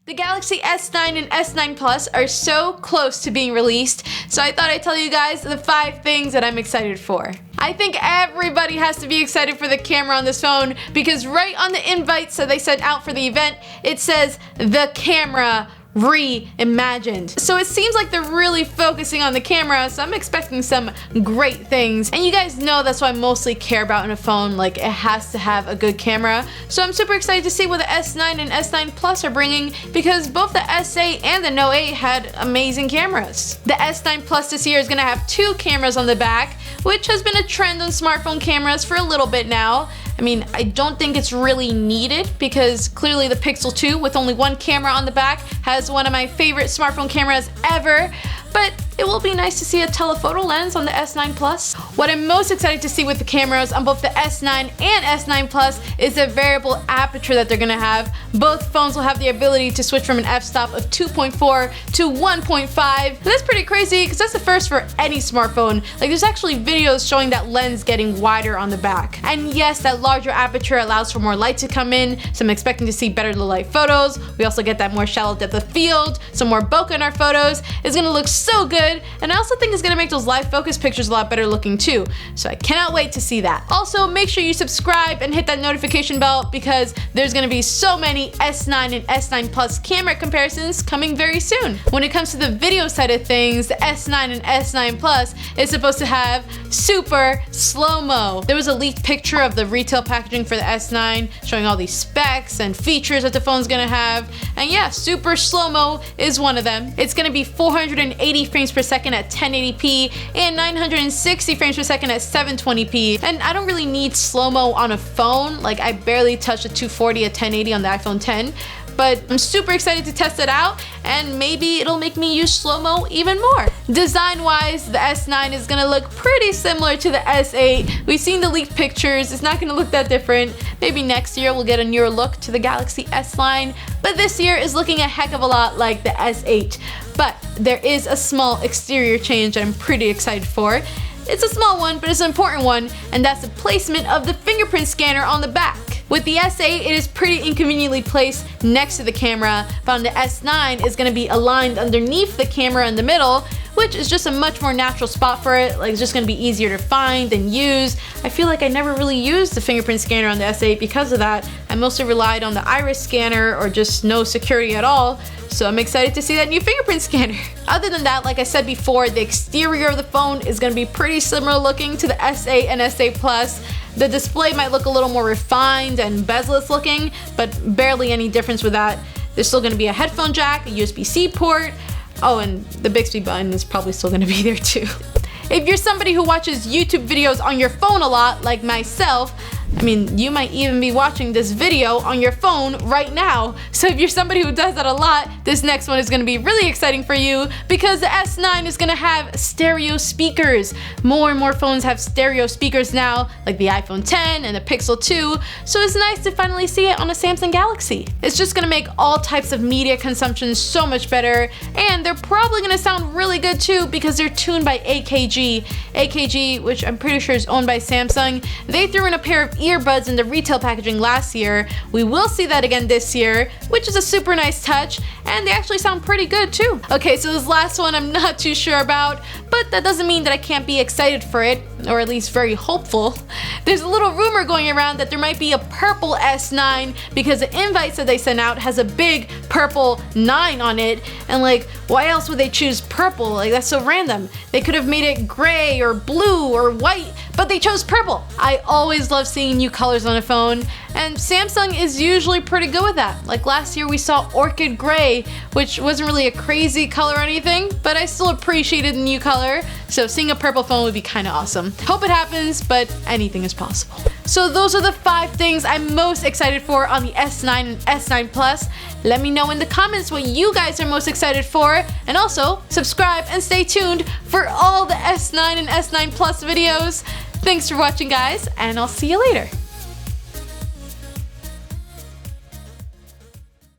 The Galaxy S9 and S9 Plus are so close to being released, so I thought I'd tell you guys the 5 things that I'm excited for. I think everybody has to be excited for the camera on this phone because right on the invites that they sent out for the event, it says the camera reimagined. So it seems like they're really focusing on the camera, so I'm expecting some great things. And you guys know that's what I mostly care about in a phone, like it has to have a good camera. So I'm super excited to see what the S9 and S9 Plus are bringing because both the S8 and the Note 8 had amazing cameras. The S9 Plus this year is gonna have 2 cameras on the back, which has been a trend on smartphone cameras for a little bit now. I mean, I don't think it's really needed because clearly the Pixel 2 with only 1 camera on the back has one of my favorite smartphone cameras ever, but it will be nice to see a telephoto lens on the S9 Plus. What I'm most excited to see with the cameras on both the S9 and S9 Plus is the variable aperture that they're gonna have. Both phones will have the ability to switch from an f-stop of 2.4 to 1.5. That's pretty crazy because that's the first for any smartphone. Like there's actually videos showing that lens getting wider on the back. And yes, that larger aperture allows for more light to come in, so I'm expecting to see better low light photos. We also get that more shallow depth of field, some more bokeh in our photos. It's gonna look so good. And I also think it's gonna make those live focus pictures a lot better looking too. So I cannot wait to see that. Also, make sure you subscribe and hit that notification bell because there's gonna be so many S9 and S9 Plus camera comparisons coming very soon. When it comes to the video side of things, the S9 and S9 Plus is supposed to have super slow-mo. There was a leaked picture of the retail packaging for the S9 showing all these specs and features that the phone's gonna have. And yeah, super slow-mo is one of them. It's gonna be 480 frames per second at 1080p and 960 frames per second at 720p. And I don't really need slow-mo on a phone. Like I barely touched a 240 at 1080 on the iPhone 10. But I'm super excited to test it out and maybe it'll make me use slow-mo even more. Design-wise, the S9 is gonna look pretty similar to the S8. We've seen the leaked pictures, it's not gonna look that different. Maybe next year we'll get a newer look to the Galaxy S line, but this year is looking a heck of a lot like the S8. But there is a small exterior change that I'm pretty excited for. It's a small one, but it's an important one, and that's the placement of the fingerprint scanner on the back. With the S8, it is pretty inconveniently placed next to the camera, but on the S9, it's gonna be aligned underneath the camera in the middle, which is just a much more natural spot for it. Like it's just gonna be easier to find and use. I feel like I never really used the fingerprint scanner on the S8 because of that. I mostly relied on the iris scanner or just no security at all. So I'm excited to see that new fingerprint scanner. Other than that, like I said before, the exterior of the phone is gonna be pretty similar looking to the S8 and S8 Plus. The display might look a little more refined and bezel-less looking, but barely any difference with that. There's still gonna be a headphone jack, a USB-C port. Oh, and the Bixby button is probably still gonna be there too. If you're somebody who watches YouTube videos on your phone a lot, like myself, I mean, you might even be watching this video on your phone right now. So if you're somebody who does that a lot, this next one is gonna be really exciting for you because the S9 is gonna have stereo speakers. More and more phones have stereo speakers now, like the iPhone 10 and the Pixel 2. So it's nice to finally see it on a Samsung Galaxy. It's just gonna make all types of media consumption so much better. And they're probably gonna sound really good too because they're tuned by AKG. AKG, which I'm pretty sure is owned by Samsung, they threw in a pair of earbuds in the retail packaging last year. We will see that again this year, which is a super nice touch, and they actually sound pretty good too. Okay, so this last one I'm not too sure about, but that doesn't mean that I can't be excited for it, or at least very hopeful. There's a little rumor going around that there might be a purple S9 because the invites that they sent out has a big purple 9 on it, and like, why else would they choose purple? Like, that's so random. They could have made it gray or blue or white, but they chose purple. I always love seeing new colors on a phone, and Samsung is usually pretty good with that. Like last year we saw orchid gray, which wasn't really a crazy color or anything, but I still appreciated the new color, so seeing a purple phone would be kind of awesome. Hope it happens, but anything is possible. So those are the 5 things I'm most excited for on the S9 and S9 Plus. Let me know in the comments what you guys are most excited for, and also subscribe and stay tuned for all the S9 and S9 Plus videos. Thanks for watching, guys, and I'll see you later.